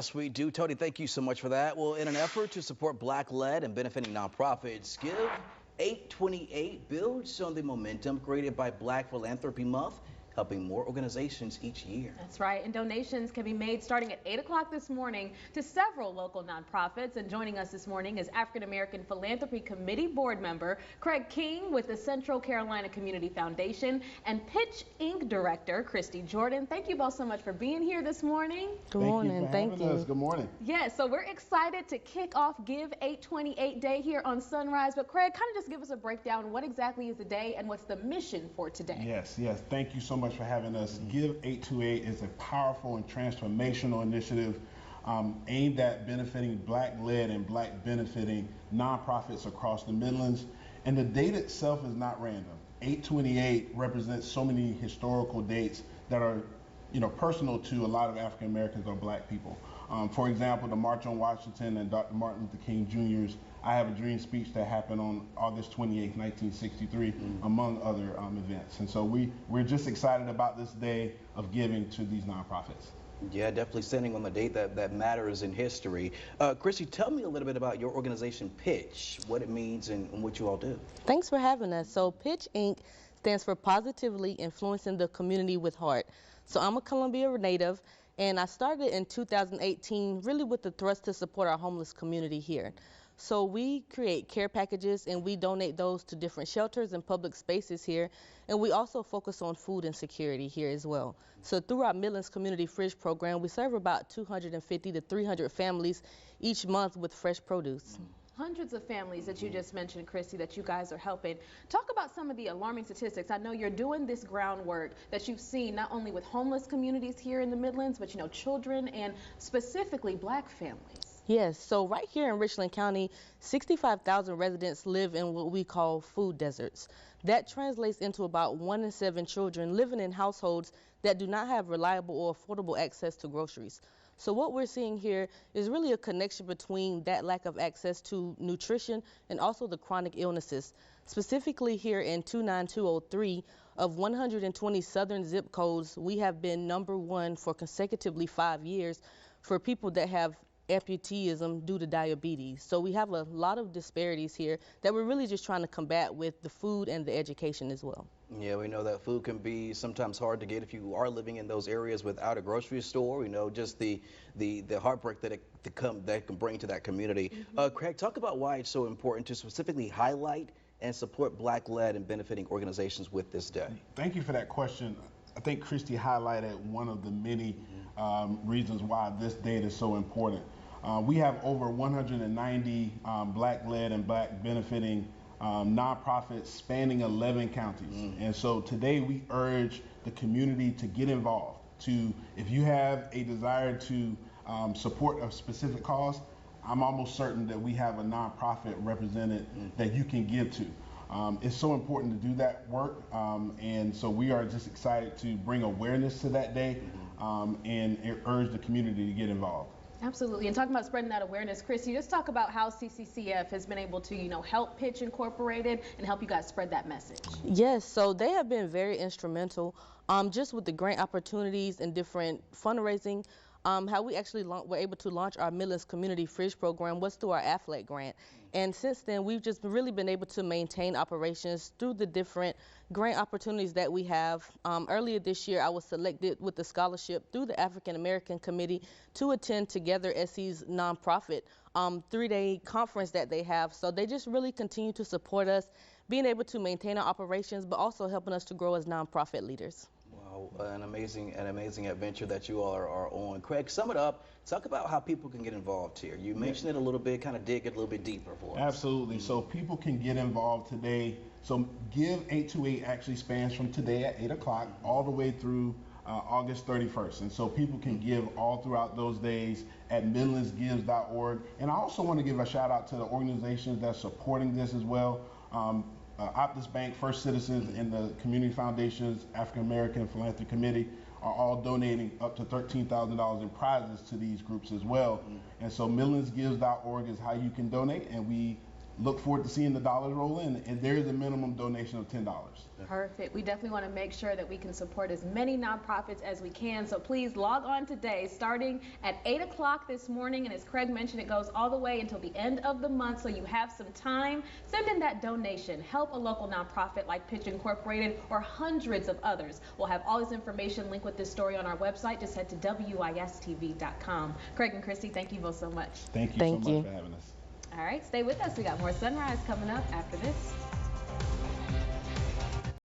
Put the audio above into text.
Yes, we do. Tony, thank you so much for that. Well, in an effort to support Black-led and benefiting nonprofits, Give 828 builds on the momentum created by Black Philanthropy Month, helping more organizations each year. That's right, and donations can be made starting at 8 o'clock this morning to several local nonprofits. And joining us this morning is African American Philanthropy Committee board member Craig King with the Central Carolina Community Foundation and P.I.T.C.H Inc. director Christy Jordan. Thank you both so much for being here this morning. Good morning. Thank you. Good morning. Yes, so we're excited to kick off Give 828 Day here on Sunrise. But Craig, kind of just give us a breakdown. What exactly is the day and what's the mission for today? Yes. Thank you so much for having us. Give 828 is a powerful and transformational initiative aimed at benefiting Black-led and Black benefiting nonprofits across the Midlands. And the date itself is not random. 828 represents so many historical dates that are, personal to a lot of African Americans or Black people. For example, the March on Washington and Dr. Martin Luther King Jr.'s I Have a Dream speech that happened on August 28, 1963, among other events. And so we're just excited about this day of giving to these nonprofits. Yeah, definitely standing on the date that matters in history. Christy, tell me a little bit about your organization, P.I.T.C.H, what it means and what you all do. Thanks for having us. So P.I.T.C.H Inc. stands for Positively Influencing the Community with Heart. So I'm a Columbia native, and I started in 2018 really with the thrust to support our homeless community here. So we create care packages and we donate those to different shelters and public spaces here. And we also focus on food insecurity here as well. So through our Midlands Community Fridge program, we serve about 250 to 300 families each month with fresh produce. Hundreds of families that you just mentioned, Christy, that you guys are helping. Talk about some of the alarming statistics. I know you're doing this groundwork that you've seen not only with homeless communities here in the Midlands, but children and specifically Black families. Yes, so right here in Richland County, 65,000 residents live in what we call food deserts. That translates into about 1 in 7 children living in households that do not have reliable or affordable access to groceries. So what we're seeing here is really a connection between that lack of access to nutrition and also the chronic illnesses. Specifically here in 29203, of 120 southern zip codes, we have been #1 for consecutively 5 years for people that have amputeeism due to diabetes. So we have a lot of disparities here that we're really just trying to combat with the food and the education as well. Yeah, we know that food can be sometimes hard to get if you are living in those areas without a grocery store. We know just the heartbreak that that can bring to that community. Craig, talk about why it's so important to specifically highlight and support Black-led and benefiting organizations with this day. Thank you for that question. I think Christy highlighted one of the many reasons why this date is so important. We have over 190 Black-led and Black benefiting nonprofits spanning 11 counties. And so today we urge the community to get involved. If you have a desire to support a specific cause, I'm almost certain that we have a nonprofit represented that you can give to. It's so important to do that work, and so we are just excited to bring awareness to that day and urge the community to get involved. Absolutely. And talking about spreading that awareness, Christy, just talk about how CCCF has been able to, help P.I.T.C.H Incorporated and help you guys spread that message. Yes, so they have been very instrumental just with the grant opportunities and different fundraising. How we actually were able to launch our Midlands Community Fridge program was through our AFLET grant. And since then, we've just really been able to maintain operations through the different grant opportunities that we have. Earlier this year, I was selected with the scholarship through the African American Committee to attend Together SC's nonprofit 3-day conference that they have. So they just really continue to support us, being able to maintain our operations, but also helping us to grow as nonprofit leaders. Wow, an amazing adventure that you all are on. Craig, sum it up. Talk about how people can get involved here. You mentioned it a little bit, kind of dig it a little bit deeper for us. Absolutely. So people can get involved today. So Give 828 actually spans from today at 8 o'clock all the way through August 31st. And so people can give all throughout those days at midlandsgives.org. And I also want to give a shout out to the organizations that are supporting this as well. Optus Bank, First Citizens, and the Community Foundation's African American Philanthropy Committee are all donating up to $13,000 in prizes to these groups as well. And so midlandsgives.org is how you can donate, and we look forward to seeing the dollars roll in, and there is a minimum donation of $10. Perfect. We definitely want to make sure that we can support as many nonprofits as we can. So please log on today, starting at 8 o'clock this morning. And as Craig mentioned, it goes all the way until the end of the month. So you have some time. Send in that donation. Help a local nonprofit like P.I.T.C.H Incorporated or hundreds of others. We'll have all this information linked with this story on our website. Just head to WISTV.com. Craig and Christy, thank you both so much. Thank you so much for having us. All right, stay with us. We got more Sunrise coming up after this.